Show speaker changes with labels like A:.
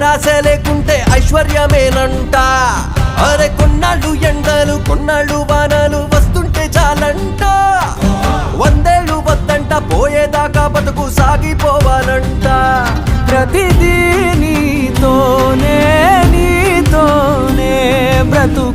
A: పేరాస లేకుంటే ఐశ్వర్యమేనంట. అరే కొన్నాళ్ళు ఎండలు కొన్నాళ్ళు వానలు వస్తుంటే చాలంట. 100 ఏళ్ళు వద్దంట, పోయేదాకా బతుకు సాగిపోవాలంట.
B: ప్రతిదీ నీతోనే నీతోనే బ్రతుకు